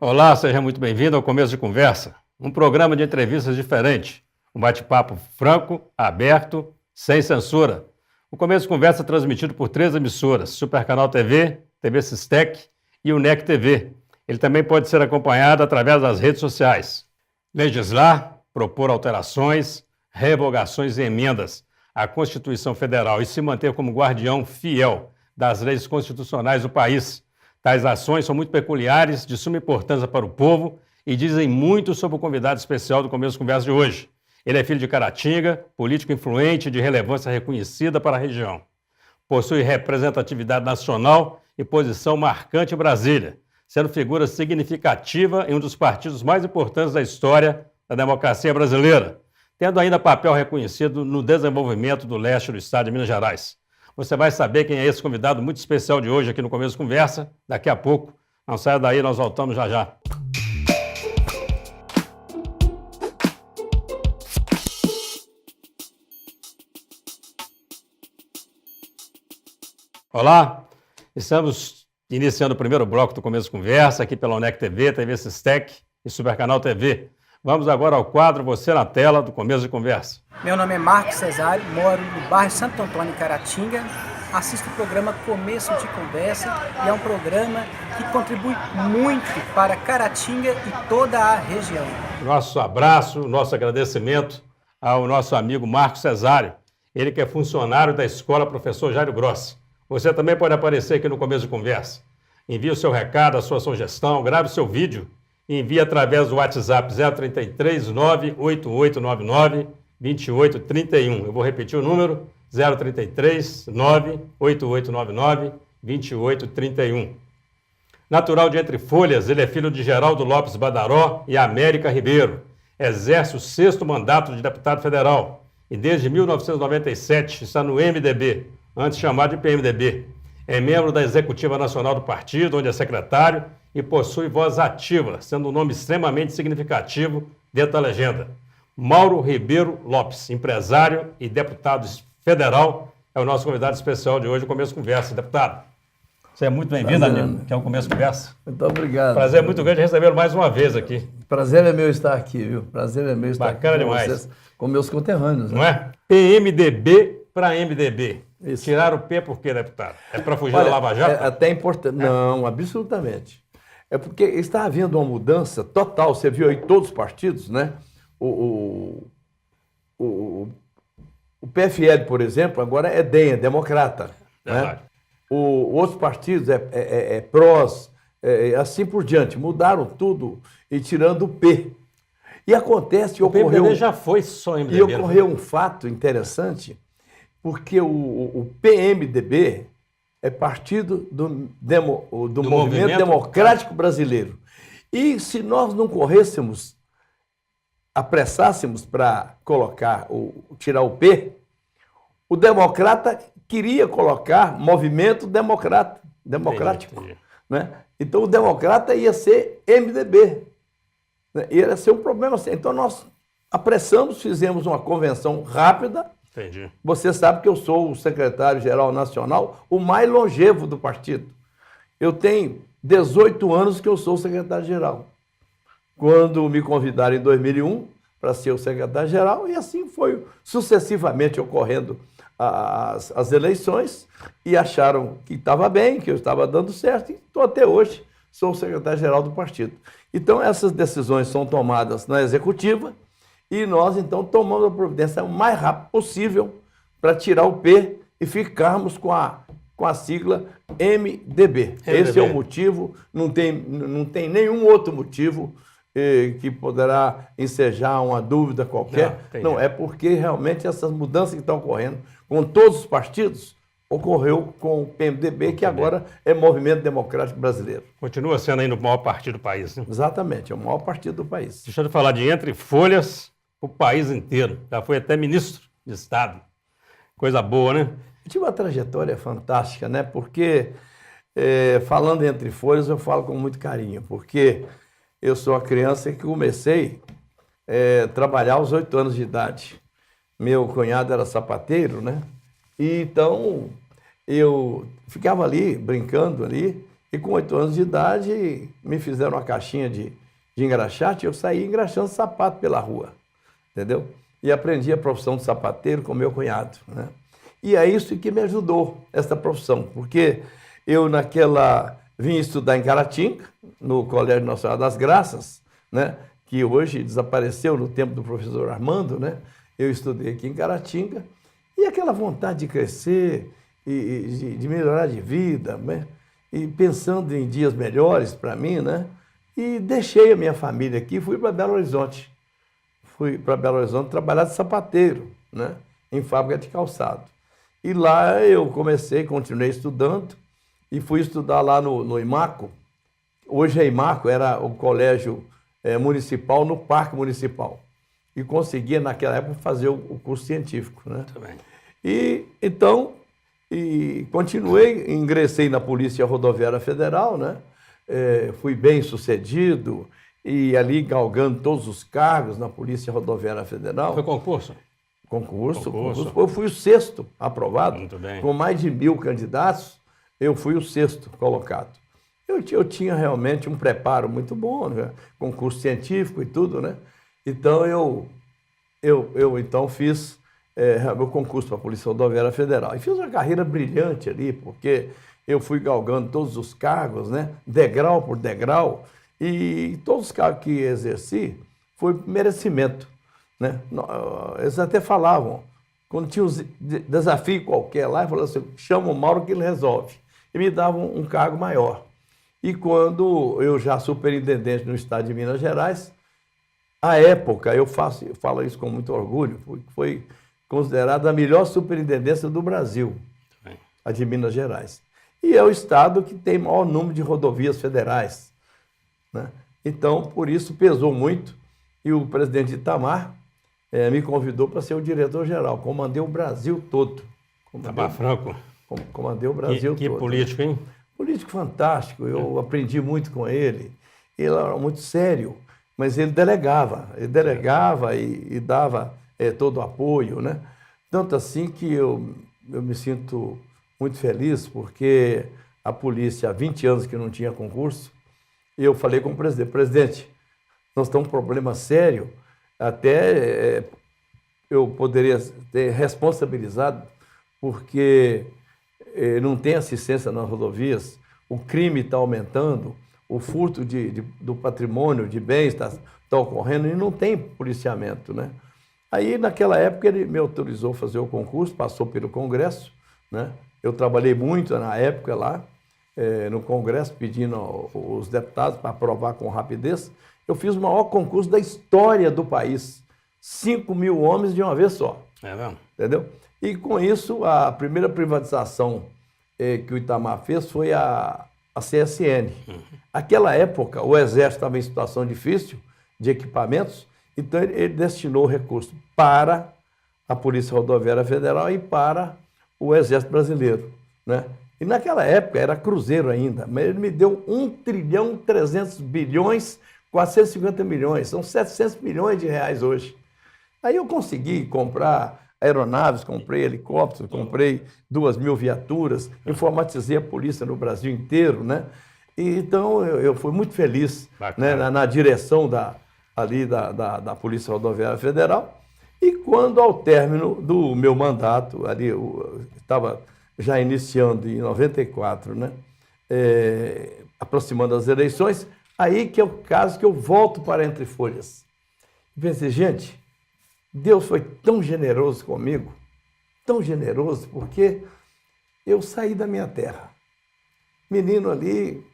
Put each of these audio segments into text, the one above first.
Olá, seja muito bem-vindo ao Começo de Conversa, um programa de entrevistas diferente, um bate-papo franco, aberto, sem censura. O Começo de Conversa é transmitido por 3 emissoras, Super Canal TV, TV Sistec e o NEC TV. Ele também pode ser acompanhado através das redes sociais. Legislar, propor alterações, revogações e emendas à Constituição Federal e se manter como guardião fiel das leis constitucionais do país. Tais ações são muito peculiares, de suma importância para o povo e dizem muito sobre o convidado especial do Começo de Conversa de hoje. Ele é filho de Caratinga, político influente de relevância reconhecida para a região. Possui representatividade nacional e posição marcante em Brasília, sendo figura significativa em um dos partidos mais importantes da história da democracia brasileira, tendo ainda papel reconhecido no desenvolvimento do leste do estado de Minas Gerais. Você vai saber quem é esse convidado muito especial de hoje aqui no Começo de Conversa, daqui a pouco. Não saia daí, nós voltamos já já. Olá, estamos iniciando o primeiro bloco do Começo de Conversa aqui pela UNEC TV, TV Sistec e Super Canal TV. Vamos agora ao quadro Você na Tela do Começo de Conversa. Meu nome é Marcos Cesário, moro no bairro Santo Antônio, Caratinga. Assisto o programa Começo de Conversa e é um programa que contribui muito para Caratinga e toda a região. Nosso abraço, nosso agradecimento ao nosso amigo Marcos Cesário, ele que é funcionário da Escola Professor Jairo Grossi. Você também pode aparecer aqui no Começo de Conversa. Envie o seu recado, a sua sugestão, grave o seu vídeo e envie através do WhatsApp 033 98899 2831. Eu vou repetir o número, 033 98899 2831. Natural de Entre Folhas, ele é filho de Geraldo Lopes Badaró e América Ribeiro. Exerce o 6º mandato de deputado federal e desde 1997 está no MDB, antes chamado de PMDB. É membro da Executiva Nacional do partido, onde é secretário, e possui voz ativa, sendo um nome extremamente significativo dentro da legenda. Mauro Ribeiro Lopes, empresário e deputado federal, é o nosso convidado especial de hoje, o Começo de Conversa. Deputado, você é muito bem-vindo, amigo, que é o Começo de Conversa. Muito obrigado. Prazer muito grande recebê-lo mais uma vez aqui. Prazer é meu estar aqui, viu? Prazer é meu estar Bacana aqui com demais. vocês, com meus conterrâneos. Não é? PMDB para MDB. Isso. Tiraram o P por quê, deputado? É para fugir Olha, da Lava Jato? É até importante. Não, absolutamente. É porque está havendo uma mudança total. Você viu aí todos os partidos, né? O PFL, por exemplo, agora é DEM, é democrata. Né? Outros partidos é PROS, assim por diante. Mudaram tudo e tirando o P. E acontece que ocorreu... PMDB já foi só MDB. E ocorreu um fato interessante, porque o PMDB é partido do Movimento Democrático Brasileiro. E se nós não corrêssemos, apressássemos para tirar o P, o democrata queria colocar Movimento Democrático. Né? Então o democrata ia ser MDB. Né? Ia ser um problema assim. Então nós apressamos, fizemos uma convenção rápida. Entendi. Você sabe que eu sou o secretário-geral nacional, o mais longevo do partido. Eu tenho 18 anos que eu sou secretário-geral. Quando me convidaram em 2001 para ser o secretário-geral, e assim foi sucessivamente ocorrendo as eleições, e acharam que estava bem, que eu estava dando certo, e estou até hoje, sou o secretário-geral do partido. Então essas decisões são tomadas na executiva, e nós, então, tomamos a providência o mais rápido possível para tirar o P e ficarmos com a sigla MDB. Esse é o motivo, não tem nenhum outro motivo que poderá ensejar uma dúvida qualquer. Não, é porque realmente essas mudanças que estão ocorrendo com todos os partidos, ocorreu com o PMDB, que agora é Movimento Democrático Brasileiro. Continua sendo ainda o maior partido do país, né? Exatamente, é o maior partido do país. Deixa eu falar de Entre Folhas, o país inteiro. Já foi até ministro de Estado. Coisa boa, né? Eu tive uma trajetória fantástica, né? Porque, falando Entre Folhas, eu falo com muito carinho, porque eu sou uma criança que comecei a trabalhar aos 8 anos de idade. Meu cunhado era sapateiro, né? E então, eu ficava ali, brincando ali, E com 8 anos de idade, me fizeram uma caixinha de engraxate e eu saí engraxando sapato pela rua, entendeu? E aprendi a profissão de sapateiro com meu cunhado, né? E é isso que me ajudou, essa profissão, porque eu vim estudar em Caratinga, no Colégio Nacional das Graças, né? Que hoje desapareceu no tempo do professor Armando, né? Eu estudei aqui em Caratinga, e aquela vontade de crescer, e de melhorar de vida, né? E pensando em dias melhores para mim, né? E deixei a minha família aqui e fui para Belo Horizonte. Fui para Belo Horizonte trabalhar de sapateiro, né? Em fábrica de calçado. E lá eu continuei estudando e fui estudar lá no IMACO. Hoje é IMACO, era o colégio municipal no Parque Municipal. E conseguia, naquela época, fazer o curso científico, né? Também. E então, continuei, ingressei na Polícia Rodoviária Federal, né? Fui bem sucedido e ali galgando todos os cargos na Polícia Rodoviária Federal. Foi concurso? Concurso. Eu fui o 6º aprovado. Muito bem. Com mais de 1.000 candidatos, eu fui o 6º colocado. Eu tinha realmente um preparo muito bom, né? Concurso científico e tudo, né? Então, eu então fiz meu concurso para a Polícia Rodoviária Federal. E fiz uma carreira brilhante ali, porque eu fui galgando todos os cargos, né? Degrau por degrau, e todos os cargos que exerci foi merecimento, né? Eles até falavam, quando tinha um desafio qualquer lá, falavam assim, chama o Mauro que ele resolve. E me davam um cargo maior. E quando eu já superintendente no estado de Minas Gerais, à época, eu falo isso com muito orgulho, foi considerada a melhor superintendência do Brasil, a de Minas Gerais. E é o estado que tem maior número de rodovias federais, né? Então, por isso, pesou muito. E o presidente Itamar me convidou para ser o diretor-geral. Comandei o Brasil todo. Itamar Franco. Comandei o Brasil todo. Que político, hein? Político fantástico. Eu aprendi muito com ele. Ele era muito sério, mas ele delegava. Ele delegava e dava todo o apoio, né? Tanto assim que eu me sinto muito feliz, porque a polícia, há 20 anos que não tinha concurso, e eu falei com o presidente, nós temos um problema sério, até eu poderia ter responsabilizado, porque não tem assistência nas rodovias, o crime está aumentando, o furto do patrimônio, de bens está ocorrendo e não tem policiamento, né? Aí, naquela época, ele me autorizou a fazer o concurso, passou pelo Congresso, né? Eu trabalhei muito na época lá, no Congresso, pedindo os deputados para aprovar com rapidez. Eu fiz o maior concurso da história do país. 5.000 homens de uma vez só. É mesmo? Entendeu? E com isso, a primeira privatização que o Itamar fez foi a CSN. Naquela época, o Exército estava em situação difícil de equipamentos, então ele destinou o recurso para a Polícia Rodoviária Federal e para o Exército Brasileiro, né? E naquela época era cruzeiro ainda, mas ele me deu 1.300.450.000.000, são 700 milhões de reais hoje. Aí eu consegui comprar aeronaves, comprei helicópteros, comprei 2.000 viaturas, informatizei a polícia no Brasil inteiro, né? E, então eu fui muito feliz, né, na direção da Polícia Rodoviária Federal. E quando, ao término do meu mandato, ali eu estava já iniciando em 94, né, aproximando as eleições, aí que é o caso que eu volto para Entre Folhas. E pensei, gente, Deus foi tão generoso comigo, tão generoso, porque eu saí da minha terra. Menino ali,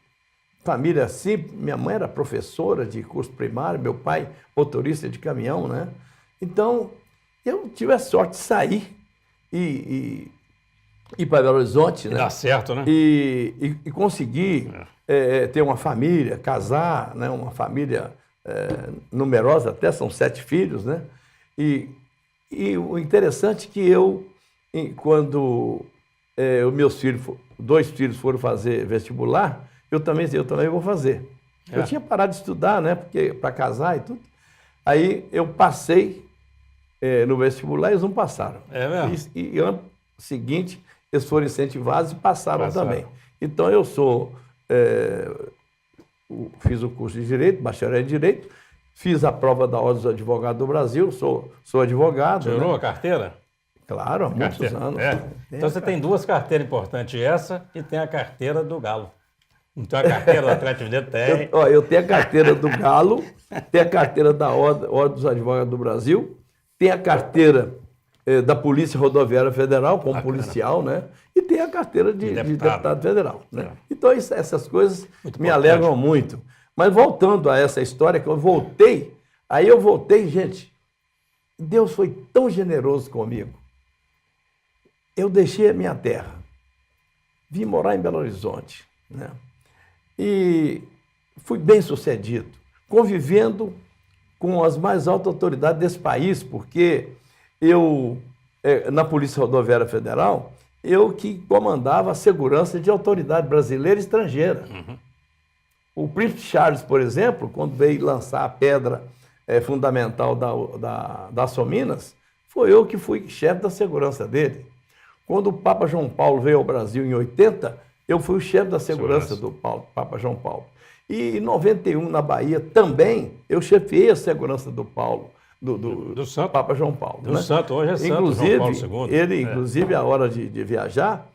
família simples, minha mãe era professora de curso primário, meu pai motorista de caminhão, né? Então, eu tive a sorte de sair e ir para Belo Horizonte, né? Dá certo, né? E conseguir ter uma família, casar, né? Uma família numerosa, até são 7 filhos, né? E o interessante é que quando os meus filhos, 2 filhos foram fazer vestibular, eu também vou fazer. Eu tinha parado de estudar, né? Porque para casar e tudo. Aí eu passei no vestibular, eles não passaram. É mesmo? E ano seguinte, eles foram incentivados e passaram também. Então eu sou fiz o curso de Direito, bacharel em Direito, fiz a prova da Ordem dos Advogados do Brasil, sou advogado. Tirou né? a carteira? Claro, há muitos anos. Então você tem duas carteiras importantes, essa e tem a carteira do Galo. Então a carteira do Atlético Mineiro tem. Eu tenho a carteira do Galo, tenho a carteira da Ordem dos Advogados do Brasil, tenho a carteira da Polícia Rodoviária Federal, como policial, né? E tenho a carteira de deputado federal. Né? Então essas coisas me alegram muito. Mas voltando a essa história, que eu voltei, gente, Deus foi tão generoso comigo. Eu deixei a minha terra, vim morar em Belo Horizonte, né? E fui bem sucedido, convivendo com as mais altas autoridades desse país, porque eu, na Polícia Rodoviária Federal, eu que comandava a segurança de autoridade brasileira e estrangeira. Uhum. O Príncipe Charles, por exemplo, quando veio lançar a pedra fundamental da Sominas, foi eu que fui chefe da segurança dele. Quando o Papa João Paulo veio ao Brasil em 80, eu fui o chefe da segurança do Papa João Paulo. E em 91, na Bahia, também, eu chefiei a segurança do Papa João Paulo. Do Santo, hoje é Santo João Paulo II. Inclusive, a hora de viajar,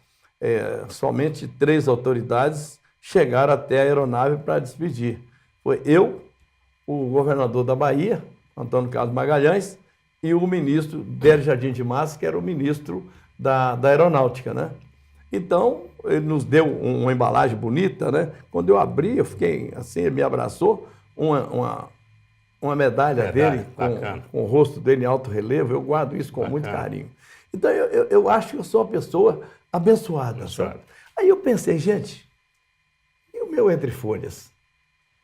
somente 3 autoridades chegaram até a aeronave para despedir. Foi eu, o governador da Bahia, Antônio Carlos Magalhães, e o ministro Délio Jardim de Massa, que era o ministro da Aeronáutica, né? Então, ele nos deu uma embalagem bonita, né? Quando eu abri, eu fiquei assim, ele me abraçou, uma medalha dele, com o rosto dele em alto relevo, eu guardo isso com muito carinho. Então, eu acho que eu sou uma pessoa abençoada. Sabe? Aí eu pensei, gente, e o meu Entre Folhas?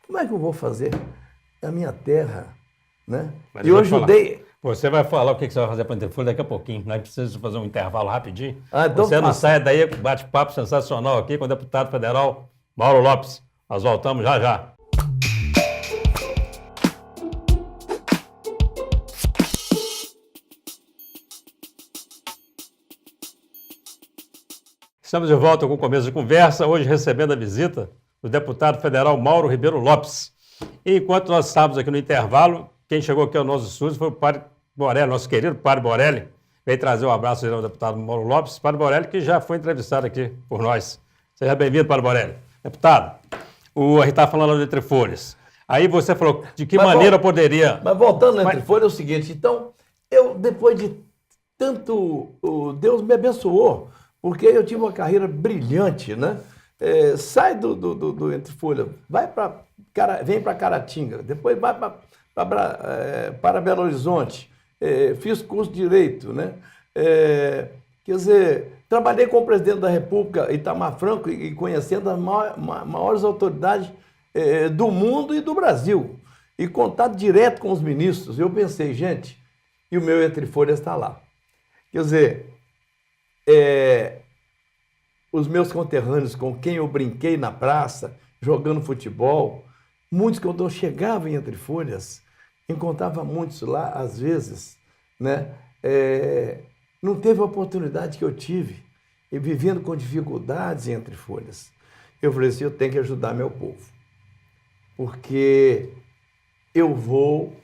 Como é que eu vou fazer a minha terra, né? Mas eu ajudei... Você vai falar o que você vai fazer para o Entre Folhas daqui a pouquinho. Nós precisamos fazer um intervalo rapidinho. Então você não sai daí, bate-papo sensacional aqui com o deputado federal Mauro Lopes. Nós voltamos já já. Estamos de volta com o Começo de Conversa, hoje recebendo a visita do deputado federal Mauro Ribeiro Lopes. E enquanto nós estávamos aqui no intervalo, quem chegou aqui ao nosso estúdio foi o padre Borelli, nosso querido padre Borelli. Veio trazer um abraço ao deputado Mauro Lopes, padre Borelli, que já foi entrevistado aqui por nós. Seja bem-vindo, padre Borelli. Deputado, a gente estava falando do Entre Folhas. Aí você falou de que maneira poderia... Mas voltando ao Entre Folhas, é o seguinte, então, depois de tanto... Deus me abençoou, porque eu tive uma carreira brilhante, né? Sai do Entre Folhas, vem para Caratinga, depois vai para Belo Horizonte, fiz curso de Direito, né? Quer dizer, trabalhei com o presidente da República, Itamar Franco, e conhecendo as maiores autoridades do mundo e do Brasil, e contato direto com os ministros. Eu pensei, gente, e o meu Entre Folhas está lá. Quer dizer, os meus conterrâneos com quem eu brinquei na praça, jogando futebol, muitos, quando eu chegava em Entre Folhas, encontrava muitos lá, às vezes, né? Não teve a oportunidade que eu tive, e vivendo com dificuldades em Entre Folhas. Eu falei assim, eu tenho que ajudar meu povo, porque eu vou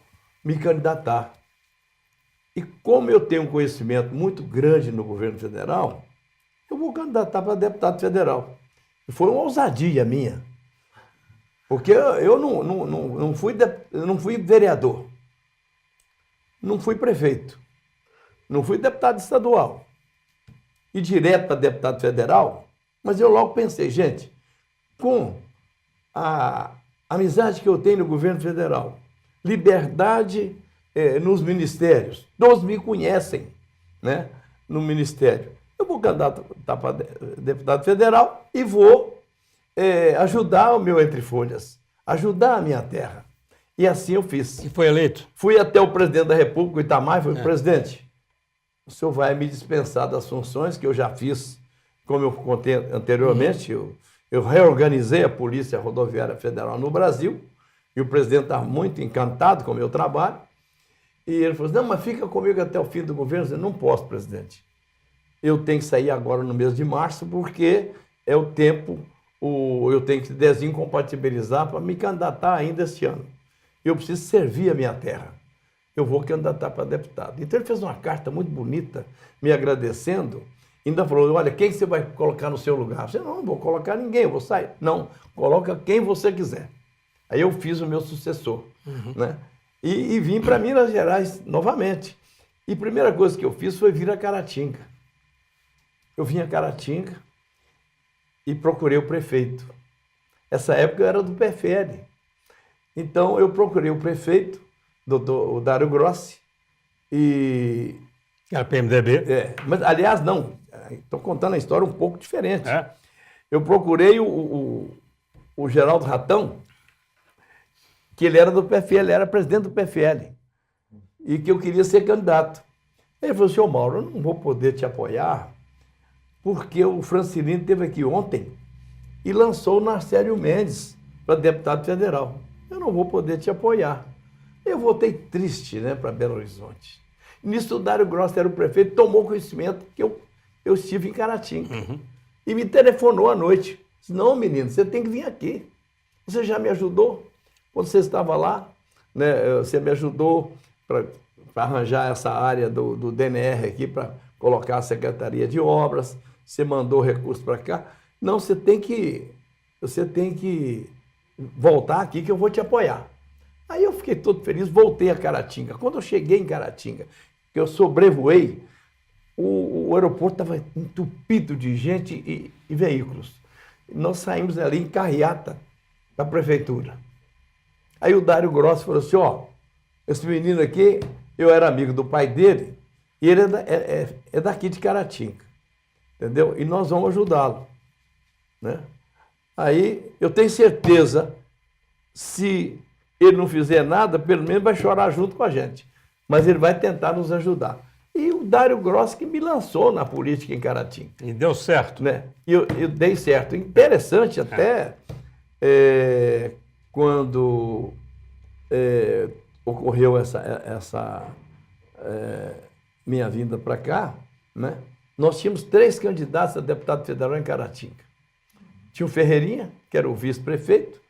me candidatar. E como eu tenho um conhecimento muito grande no governo federal, eu vou candidatar para deputado federal. E foi uma ousadia minha. Porque eu não fui vereador, não fui prefeito, não fui deputado estadual e direto para deputado federal, mas eu logo pensei, gente, com a amizade que eu tenho no governo federal, liberdade nos ministérios, todos me conhecem, né, no ministério, eu vou candidatar para deputado federal e vou ajudar o meu Entre Folhas, ajudar a minha terra. E assim eu fiz. E foi eleito? Fui até o presidente da República, o Itamar, e falei, presidente, o senhor vai me dispensar das funções que eu já fiz, como eu contei anteriormente, eu reorganizei a Polícia Rodoviária Federal no Brasil, e o presidente estava muito encantado com o meu trabalho, e ele falou assim, não, mas fica comigo até o fim do governo. Eu disse, não posso, presidente. Eu tenho que sair agora no mês de março, porque é o tempo... eu tenho que desincompatibilizar para me candidatar ainda este ano. Eu preciso servir a minha terra. Eu vou candidatar para deputado. Então ele fez uma carta muito bonita, me agradecendo, ainda falou, olha, quem você vai colocar no seu lugar? Eu disse, não vou colocar ninguém, eu vou sair. Não, coloca quem você quiser. Aí eu fiz o meu sucessor, né? E vim para Minas Gerais novamente. E a primeira coisa que eu fiz foi vir a Caratinga. Eu vim a Caratinga e procurei o prefeito. Essa época eu era do PFL. Então eu procurei o prefeito, o Dário Grossi, e... Era PMDB? Mas, aliás, não. Estou contando a história um pouco diferente. É? Eu procurei o Geraldo Ratão, que ele era do PFL, era presidente do PFL, e que eu queria ser candidato. Ele falou, senhor Mauro, eu não vou poder te apoiar, porque o Francilino esteve aqui ontem e lançou o Narcélio Mendes para deputado federal. Eu não vou poder te apoiar. Eu voltei triste, né, para Belo Horizonte. E nisso o Dário Grossi era o prefeito, tomou conhecimento que eu estive em Caratinga. E me telefonou à noite. Disse, não, menino, você tem que vir aqui. Você já me ajudou? Quando você estava lá, né, você me ajudou para arranjar essa área do DNR aqui, para colocar a Secretaria de Obras, você mandou recursos para cá. Não, você tem que voltar aqui que eu vou te apoiar. Aí eu fiquei todo feliz, voltei a Caratinga. Quando eu cheguei em Caratinga, que eu sobrevoei, o aeroporto estava entupido de gente e veículos. Nós saímos ali em carreata da prefeitura. Aí o Dário Grossi falou assim, esse menino aqui, eu era amigo do pai dele, e ele é daqui de Caratinga, entendeu? E nós vamos ajudá-lo, né? Aí eu tenho certeza, se ele não fizer nada, pelo menos vai chorar junto com a gente, mas ele vai tentar nos ajudar. E o Dário Grossi que me lançou na política em Caratinga. E deu certo. Né? E eu dei certo. Interessante até... quando ocorreu essa minha vinda para cá, né, nós tínhamos 3 candidatos a deputado federal em Caratinga. Tinha o Ferreirinha, que era o vice-prefeito,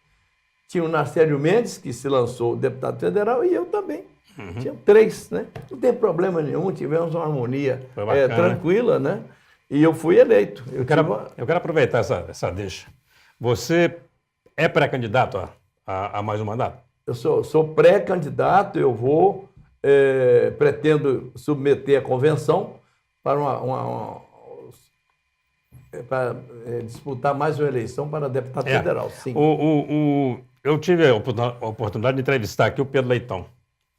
tinha o Narcélio Mendes, que se lançou deputado federal, e eu também. Tinha 3, né? Não tem problema nenhum, tivemos uma harmonia tranquila, né? E eu fui eleito. Eu quero aproveitar essa deixa. Você é pré-candidato a mais um mandato? Eu sou pré-candidato, eu pretendo submeter a convenção para para disputar mais uma eleição para deputado federal, sim. Eu tive a oportunidade de entrevistar aqui o Pedro Leitão.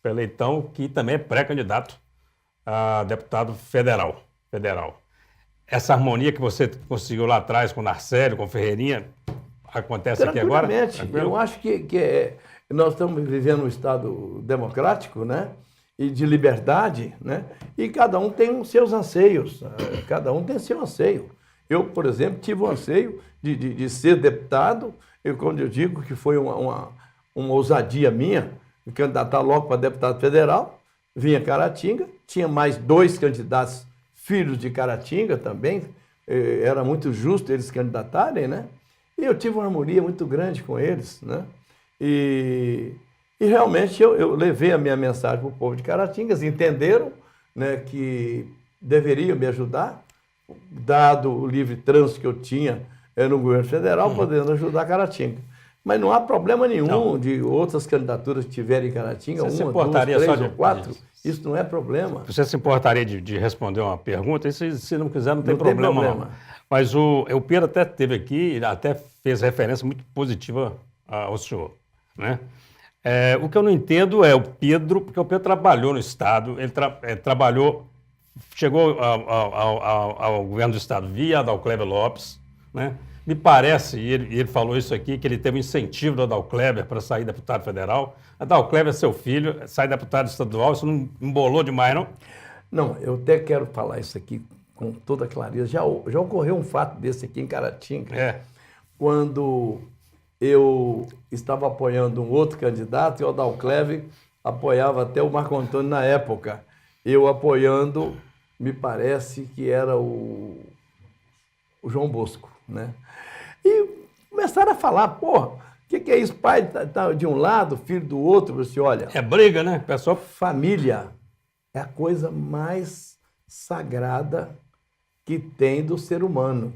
Pedro Leitão, que também é pré-candidato a deputado federal. Essa harmonia que você conseguiu lá atrás com o Narcélio, com o Ferreirinha, acontece aqui agora? Eu acho que nós estamos vivendo um Estado democrático, né? E de liberdade, né? E cada um tem os seus anseios, cada um tem seu anseio. Eu, por exemplo, tive o anseio de ser deputado, quando eu digo que foi uma ousadia minha, me candidatar logo para deputado federal, vim a Caratinga, tinha mais 2 candidatos filhos de Caratinga também, era muito justo eles candidatarem, né? E eu tive uma harmonia muito grande com eles, né? E realmente eu levei a minha mensagem para o povo de Caratinga, eles entenderam, né, que deveriam me ajudar, dado o livre trânsito que eu tinha no governo federal, podendo ajudar Caratinga. Mas não há problema nenhum de outras candidaturas que tiverem em Caratinga, você uma, 2, 3 ou 4, isso não é problema. Você se importaria de responder uma pergunta? E se não quiser, não tem problema. Não. Mas o Pedro até esteve aqui, até fez referência muito positiva ao senhor, né? O que eu não entendo é o Pedro, porque o Pedro trabalhou no Estado, ele trabalhou, chegou ao governo do Estado via Adalcleber Lopes, né? Me parece, e ele falou isso aqui, que ele teve um incentivo do Adalcleber para sair deputado federal. Adalcleber é seu filho, sai deputado estadual, isso não embolou demais, não? Não, eu até quero falar isso aqui com toda clareza. Já ocorreu um fato desse aqui em Caratinga, quando eu estava apoiando um outro candidato e o Adalcleber apoiava até o Marco Antônio na época. Eu apoiando, me parece que era o João Bosco, né? começaram a falar, porra, o que é isso? Pai tá de um lado, filho do outro. Você olha, É briga, né? Pessoal, família é a coisa mais sagrada que tem do ser humano.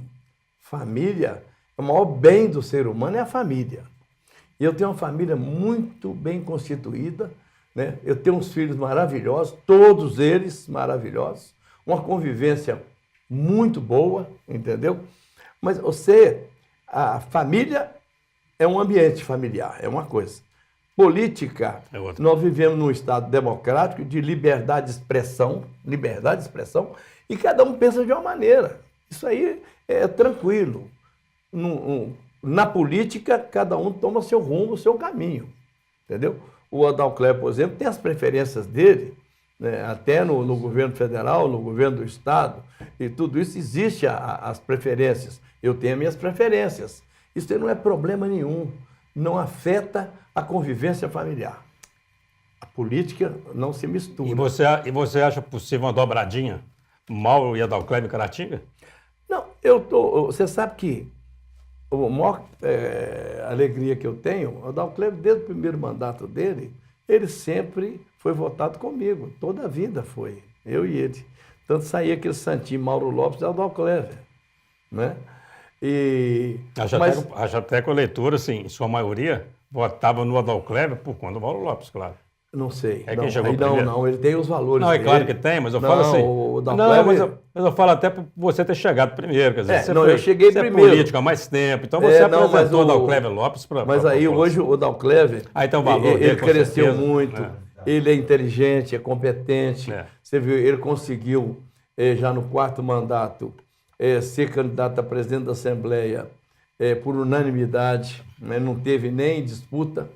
Família, o maior bem do ser humano é a família. E eu tenho uma família muito bem constituída, né? Eu tenho uns filhos maravilhosos, todos eles maravilhosos, uma convivência muito boa, entendeu? Mas a família é um ambiente familiar, é uma coisa. Política, É outra. nós vivemos num Estado democrático de liberdade de expressão, e cada um pensa de uma maneira. Isso aí é tranquilo. Na política, cada um toma seu rumo, seu caminho, entendeu? O Adalcléber, por exemplo, tem as preferências dele, né? Até no governo federal, no governo do Estado, e tudo isso existe as preferências. Eu tenho as minhas preferências. Isso aí não é problema nenhum, não afeta a convivência familiar. A política não se mistura. e você acha possível uma dobradinha? Mauro e Adalcléber e Caratinga? Não, você sabe que a maior alegria que eu tenho, o Adalcléber, desde o primeiro mandato dele, ele sempre foi votado comigo, toda a vida foi, eu e ele. Tanto saía aquele santinho Mauro Lopes e Adalcléber, né? Acho até que o eleitor, assim, em sua maioria, votava no Adalcléber por conta do Mauro Lopes, claro. Não sei. É quem chegou primeiro. Não, ele tem os valores Não, é claro dele. que tem, mas eu falo assim. O Não, Adalcléber... mas eu falo até por você ter chegado primeiro. Quer dizer, eu cheguei você primeiro. É político há mais tempo, então você apresentou o Adalcléber Lopes para. Mas aí hoje o Adalcléber, então, o valor ele dele, com cresceu certeza, muito, né? ele é inteligente, é competente. É. Você viu, ele conseguiu, já no 4º mandato, ser candidato a presidente da Assembleia por unanimidade, né? Não teve nem disputa,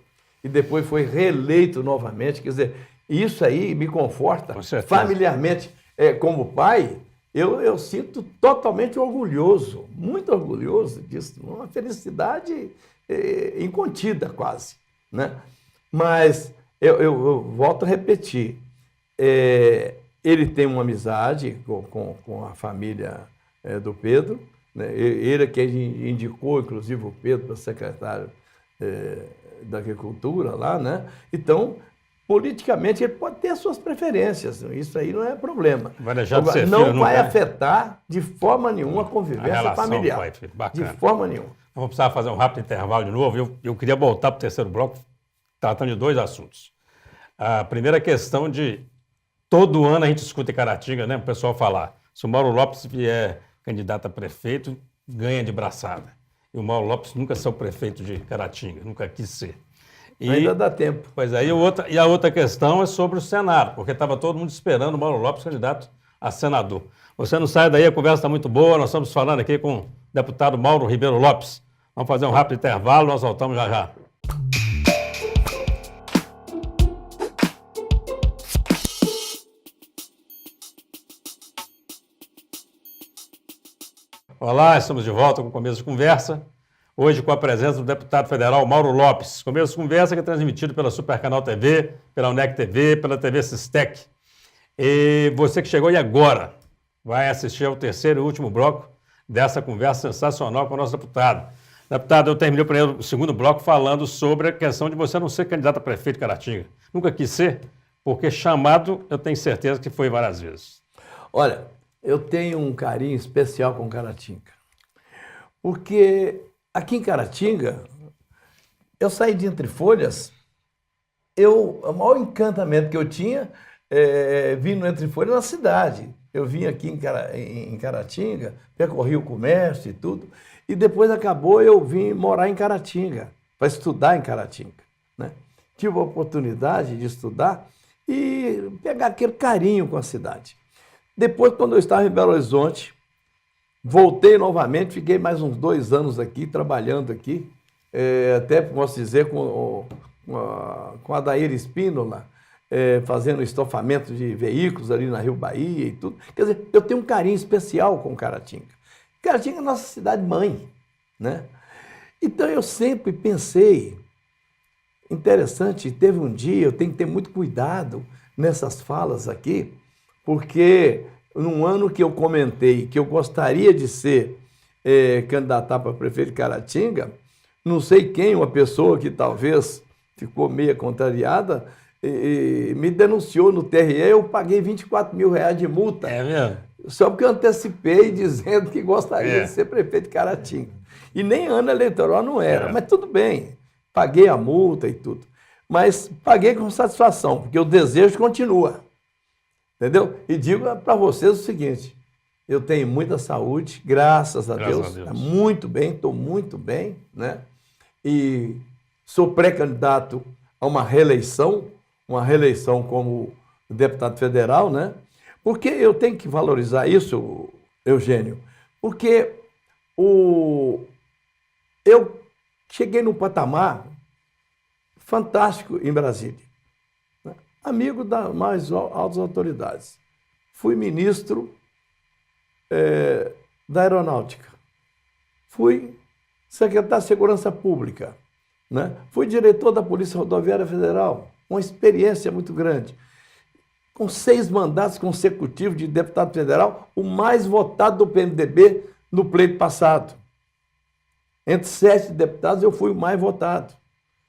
e depois foi reeleito novamente. Quer dizer, isso aí me conforta familiarmente. Como pai, eu sinto totalmente orgulhoso, muito orgulhoso disso, uma felicidade incontida quase, né? Mas eu volto a repetir, ele tem uma amizade com a família do Pedro, né? Ele é quem indicou, inclusive, o Pedro para secretário da Agricultura lá, né? Então, politicamente, ele pode ter as suas preferências, isso aí não é problema. Agora, não vai afetar de forma nenhuma a convivência familiar. Pai, filho, bacana. De forma nenhuma. Vamos precisar fazer um rápido intervalo de novo. Eu queria voltar para o terceiro bloco, tratando de 2 assuntos. A primeira questão de todo ano a gente escuta em Caratinga, né? O pessoal falar, se o Mauro Lopes vier candidato a prefeito, ganha de braçada. E o Mauro Lopes nunca foi prefeito de Caratinga, nunca quis ser. Ainda dá tempo. Pois é, e a outra questão é sobre o Senado, porque estava todo mundo esperando o Mauro Lopes candidato a senador. Você não sai daí, a conversa está muito boa, nós estamos falando aqui com o deputado Mauro Ribeiro Lopes. Vamos fazer um rápido intervalo, nós voltamos já já. Olá, estamos de volta com o Começo de Conversa. Hoje com a presença do deputado federal Mauro Lopes. Começo de Conversa que é transmitido pela Supercanal TV, pela UNEC TV, pela TV Sistec. E você que chegou aí agora vai assistir ao terceiro e último bloco dessa conversa sensacional com o nosso deputado. Deputado, eu terminei o segundo bloco falando sobre a questão de você não ser candidato a prefeito de Caratinga. Nunca quis ser, porque chamado eu tenho certeza que foi várias vezes. Olha, eu tenho um carinho especial com Caratinga, porque aqui em Caratinga, eu saí de Entre Folhas, o maior encantamento que eu tinha vim no Entre Folhas na cidade. Eu vim aqui em Caratinga, percorri o comércio e tudo, e depois acabou eu vim morar em Caratinga, para estudar em Caratinga, né? Tive a oportunidade de estudar e pegar aquele carinho com a cidade. Depois, quando eu estava em Belo Horizonte, voltei novamente, fiquei mais uns 2 anos aqui, trabalhando aqui, até posso dizer com a Adair Espínola, fazendo estofamento de veículos ali na Rio Bahia e tudo. Quer dizer, eu tenho um carinho especial com Caratinga. Caratinga é a nossa cidade-mãe, né? Então eu sempre pensei, interessante, teve um dia, eu tenho que ter muito cuidado nessas falas aqui, porque num ano que eu comentei que eu gostaria de ser candidatar para prefeito de Caratinga, não sei quem, uma pessoa que talvez ficou meio contrariada, me denunciou no TRE, eu paguei R$ 24.000 de multa. É mesmo? Só porque eu antecipei dizendo que gostaria de ser prefeito de Caratinga. E nem ano eleitoral não era, mas tudo bem, paguei a multa e tudo. Mas paguei com satisfação, porque o desejo continua, entendeu? E digo para vocês o seguinte, eu tenho muita saúde, graças a Deus. Tá muito bem, estou muito bem, né? E sou pré-candidato a uma reeleição como deputado federal, né? Porque eu tenho que valorizar isso, Eugênio, porque eu cheguei num patamar fantástico em Brasília, né? Amigo das mais altas autoridades. Fui ministro da Aeronáutica, fui secretário de Segurança Pública, né? Fui diretor da Polícia Rodoviária Federal, uma experiência muito grande. Com 6 mandatos consecutivos de deputado federal, o mais votado do PMDB no pleito passado. Entre 7 deputados, eu fui o mais votado.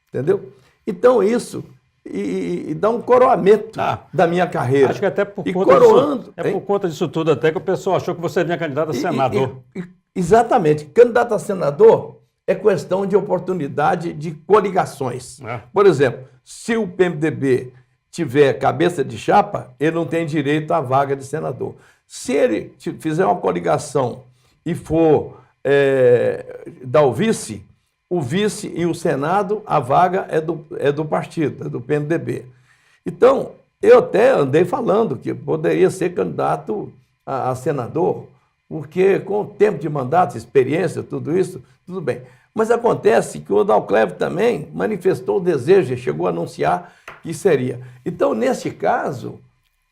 Entendeu? Então, isso dá um coroamento da minha carreira. Acho que até por conta disso tudo, até que o pessoal achou que você vinha candidato a senador. Exatamente. Candidato a senador é questão de oportunidade de coligações. Por exemplo, se o PMDB tiver cabeça de chapa, ele não tem direito à vaga de senador. Se ele fizer uma coligação e for dar o vice e o Senado, a vaga é do partido, é do PMDB. Então, eu até andei falando que poderia ser candidato a senador, porque com o tempo de mandato, experiência, tudo isso, tudo bem. Mas acontece que o Adalcleves também manifestou o desejo, chegou a anunciar que seria. Então, nesse caso,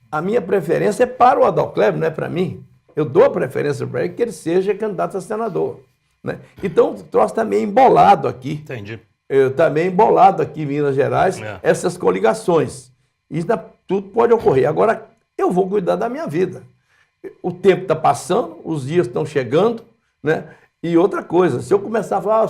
a minha preferência é para o Adalcleves, não é para mim. Eu dou a preferência para ele que ele seja candidato a senador, né? Então, o troço está meio embolado aqui. Entendi. Está meio embolado aqui em Minas Gerais, essas coligações. Isso tudo pode ocorrer. Agora, eu vou cuidar da minha vida. O tempo está passando, os dias estão chegando, né? E outra coisa, se eu começar a falar,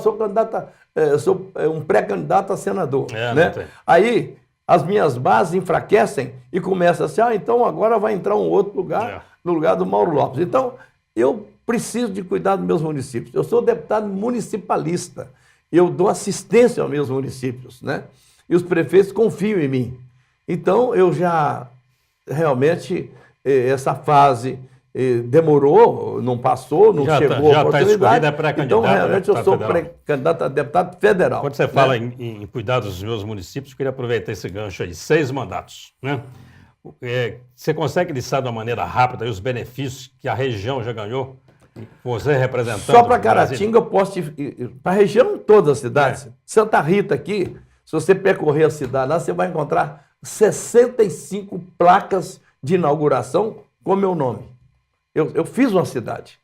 eu sou um pré-candidato a senador, né? Aí as minhas bases enfraquecem e começa assim, então agora vai entrar um outro lugar, no lugar do Mauro Lopes. Então, eu preciso de cuidar dos meus municípios. Eu sou deputado municipalista, eu dou assistência aos meus municípios, né? E os prefeitos confiam em mim. Então, eu já realmente, essa fase demorou, não passou, não chegou a oportunidade. Então, realmente, eu sou pré-candidato a deputado federal. Quando você fala em cuidar dos meus municípios, eu queria aproveitar esse gancho aí. 6 mandatos, né? Você consegue listar de uma maneira rápida os benefícios que a região já ganhou? Você representando... Só para Caratinga eu posso para a região toda a cidade. Santa Rita aqui, se você percorrer a cidade lá, você vai encontrar 65 placas de inauguração com meu nome. Eu fiz uma cidade.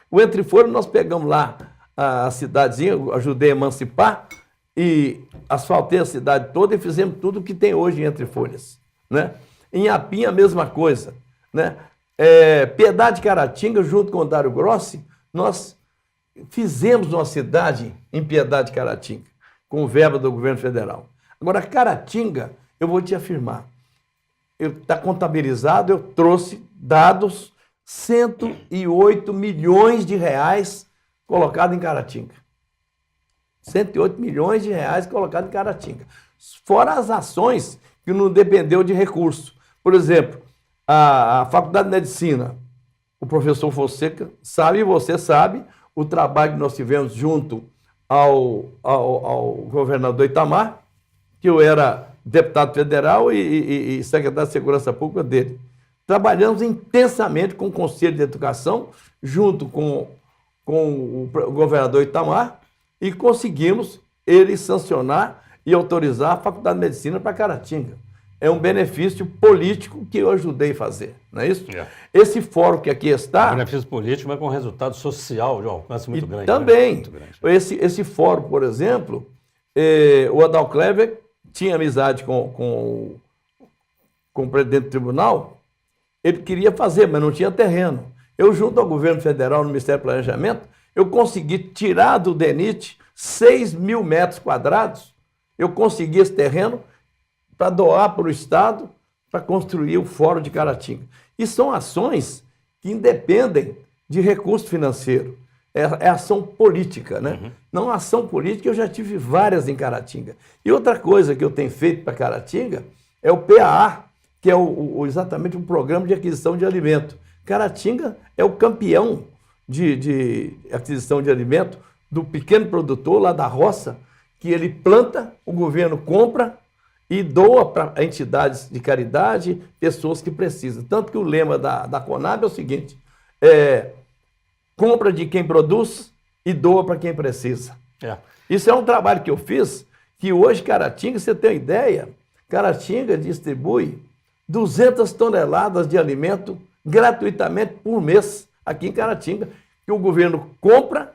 O Entre Folhas, nós pegamos lá a cidadezinha, ajudei a emancipar e asfaltei a cidade toda e fizemos tudo que tem hoje em Entre Folhas, né? Em Apim, a mesma coisa, né? Piedade Caratinga, junto com o Dário Grossi, nós fizemos uma cidade em Piedade Caratinga, com verba do governo federal. Agora, Caratinga, eu vou te afirmar, está contabilizado, eu trouxe dados, 108 milhões de reais colocados em Caratinga. 108 milhões de reais colocados em Caratinga. Fora as ações que não dependeu de recurso. Por exemplo, a Faculdade de Medicina, o professor Fonseca sabe, e você sabe, o trabalho que nós tivemos junto ao governador Itamar, que eu era deputado federal e secretário de Segurança Pública dele. Trabalhamos intensamente com o Conselho de Educação, junto com o governador Itamar, e conseguimos ele sancionar e autorizar a Faculdade de Medicina para Caratinga. É um benefício político que eu ajudei a fazer, não é isso? Esse fórum que aqui está... Benefício político, mas com resultado social de um alcance muito grande. Também. Né? Muito grande. Esse fórum, por exemplo, o Adalcleves tinha amizade com o presidente do tribunal, ele queria fazer, mas não tinha terreno. Eu, junto ao governo federal, no Ministério do Planejamento, eu consegui tirar do DENIT 6 mil metros quadrados, eu consegui esse terreno para doar para o Estado, para construir o Fórum de Caratinga. E são ações que independem de recurso financeiro. É ação política, né? Uhum. Não ação política, eu já tive várias em Caratinga. E outra coisa que eu tenho feito para Caratinga é o PAA, que é exatamente um programa de aquisição de alimento. Caratinga é o campeão de aquisição de alimento do pequeno produtor lá da roça, que ele planta, o governo compra e doa para entidades de caridade, pessoas que precisam. Tanto que o lema da Conab é o seguinte, compra de quem produz e doa para quem precisa. Isso é um trabalho que eu fiz, que hoje Caratinga, você tem uma ideia, Caratinga distribui 200 toneladas de alimento gratuitamente por mês aqui em Caratinga, que o governo compra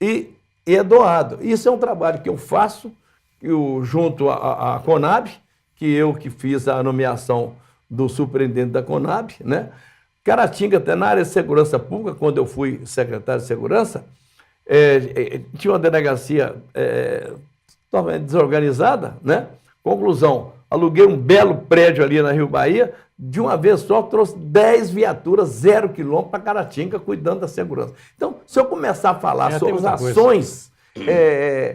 e é doado. Isso é um trabalho que eu faço, junto à Conab, que fiz a nomeação do superintendente da Conab, né? Caratinga, até na área de segurança pública, quando eu fui secretário de segurança, tinha uma delegacia totalmente desorganizada, né? Conclusão, aluguei um belo prédio ali na Rio Bahia, de uma vez só trouxe 10 viaturas, 0 quilômetro para Caratinga, cuidando da segurança. Então, se eu começar a falar sobre as ações...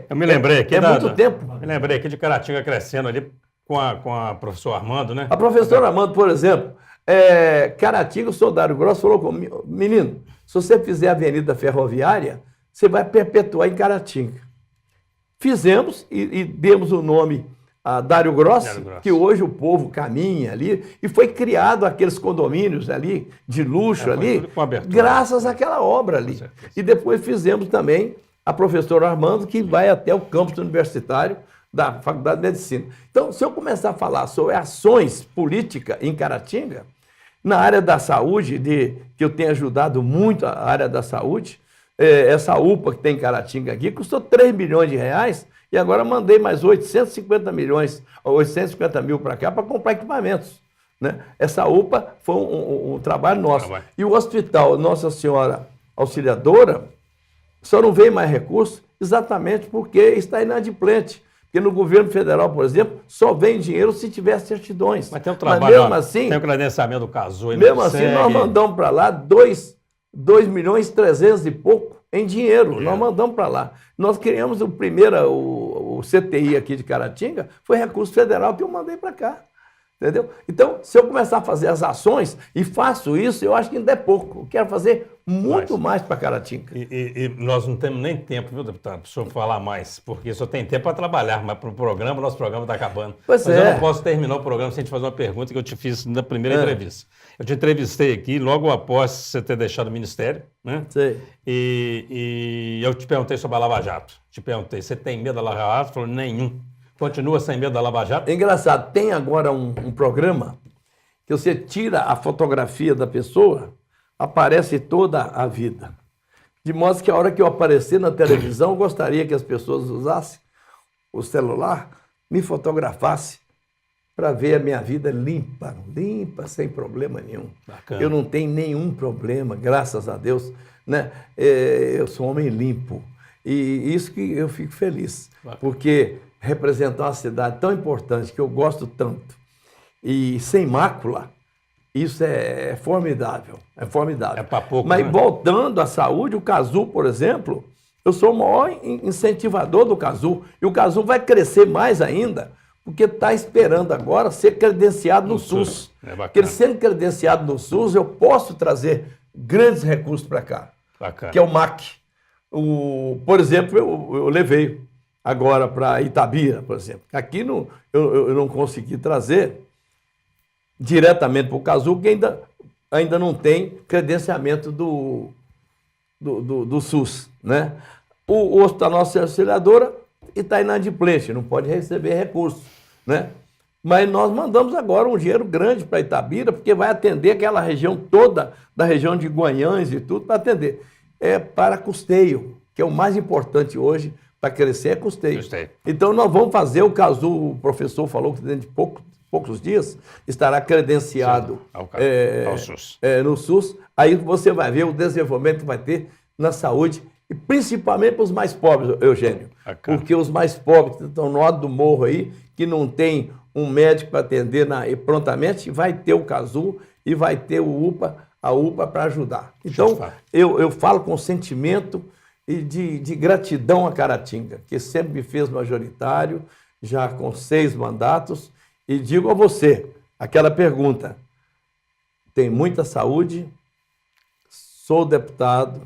eu me lembrei aqui muito tempo. Me lembrei aqui de Caratinga crescendo ali com a professora Armando, né? A professora Armando, por exemplo, Caratinga, o senhor Dário Grosso falou comigo, menino, se você fizer a Avenida Ferroviária, você vai perpetuar em Caratinga. Fizemos e demos o nome a Dário Grossi, que hoje o povo caminha ali, e foi criado aqueles condomínios ali, de luxo ali, graças àquela obra ali. E depois fizemos também a professora Armando, que vai até o campus universitário da Faculdade de Medicina. Então, se eu começar a falar sobre ações políticas em Caratinga, na área da saúde, que eu tenho ajudado muito a área da saúde, essa UPA que tem em Caratinga aqui, custou 3 bilhões de reais, e agora mandei mais 850 mil para cá para comprar equipamentos, né? Essa UPA foi um trabalho nosso. E o hospital Nossa Senhora Auxiliadora só não veio mais recursos exatamente porque está inadimplente. Porque no governo federal, por exemplo, só vem dinheiro se tiver certidões. Mas tem um trabalho, mesmo assim, tem o credenciamento do CASU. Mesmo assim, nós mandamos para lá 2 milhões 300 e pouco em dinheiro. Nós mandamos para lá. Nós criamos o CTI aqui de Caratinga, foi recurso federal que eu mandei para cá. Entendeu? Então, se eu começar a fazer as ações, e faço isso, eu acho que ainda é pouco. Eu quero fazer muito mais para Caratinga. E nós não temos nem tempo, viu, deputado, para o senhor falar mais, porque só tem tempo para trabalhar, mas para o programa, nosso programa está acabando. Mas eu não posso terminar o programa sem te fazer uma pergunta que eu te fiz na primeira entrevista. Eu te entrevistei aqui logo após você ter deixado o Ministério, né? Sei. E eu te perguntei sobre a Lava Jato. Te perguntei, você tem medo da Lava Jato? Você falou, nenhum. Continua sem medo da Lava Jato? É engraçado, tem agora um programa que você tira a fotografia da pessoa, aparece toda a vida. De modo que a hora que eu aparecer na televisão, eu gostaria que as pessoas usassem o celular, me fotografassem para ver a minha vida limpa, sem problema nenhum. Bacana. Eu não tenho nenhum problema, graças a Deus, né? Eu sou um homem limpo. E isso que eu fico feliz, porque representar uma cidade tão importante, que eu gosto tanto, e sem mácula, isso é formidável, é formidável. É para pouco, Mas né? voltando à saúde, o CASU, por exemplo, eu sou o maior incentivador do CASU, e o CASU vai crescer mais ainda, porque está esperando agora ser credenciado no SUS. Porque ele sendo credenciado no SUS, eu posso trazer grandes recursos para cá, que é o MAC. Por exemplo, eu levei agora para Itabira, por exemplo. Aqui eu não consegui trazer diretamente para o CASU, porque ainda não tem credenciamento do SUS, né? O Hospital Nossa Auxiliadora está inadimplente, não pode receber recursos, né? Mas nós mandamos agora um dinheiro grande para Itabira, porque vai atender aquela região toda, da região de Guanhães e tudo, para atender. É para custeio, que é o mais importante hoje para crescer, é custeio. Então nós vamos fazer o CASU, o professor falou que dentro de poucos dias estará credenciado ao SUS. No SUS. Aí você vai ver o desenvolvimento que vai ter na saúde E principalmente para os mais pobres, Eugênio. Porque os mais pobres que estão no alto do morro aí, que não tem um médico para atender prontamente, vai ter o CASU e vai ter a UPA para ajudar. Então, eu falo com sentimento e de gratidão a Caratinga, que sempre me fez majoritário, já com 6 mandatos, e digo a você, aquela pergunta, tem muita saúde, sou deputado,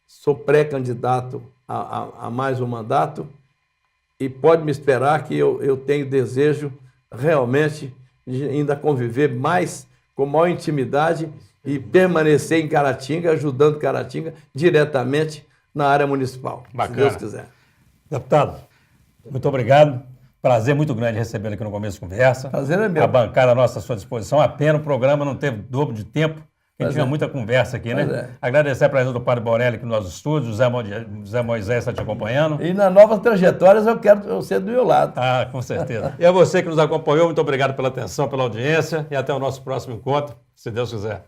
sou pré-candidato a mais um mandato, e pode me esperar que eu tenho desejo realmente de ainda conviver mais, com maior intimidade e permanecer em Caratinga, ajudando Caratinga diretamente na área municipal, Bacana. se Deus quiser. Deputado, muito obrigado. Prazer muito grande recebê-lo aqui no Começo de Conversa. Prazer é meu. A bancada à nossa sua disposição. A pena o programa não teve dobro de tempo. A gente tinha muita conversa aqui, né? Agradecer a presença do Padre Borelli aqui nos nossos estúdios, o Zé Moisés está te acompanhando. E nas novas trajetórias eu quero você do meu lado. Ah, com certeza. E a você que nos acompanhou, muito obrigado pela atenção, pela audiência e até o nosso próximo encontro, se Deus quiser.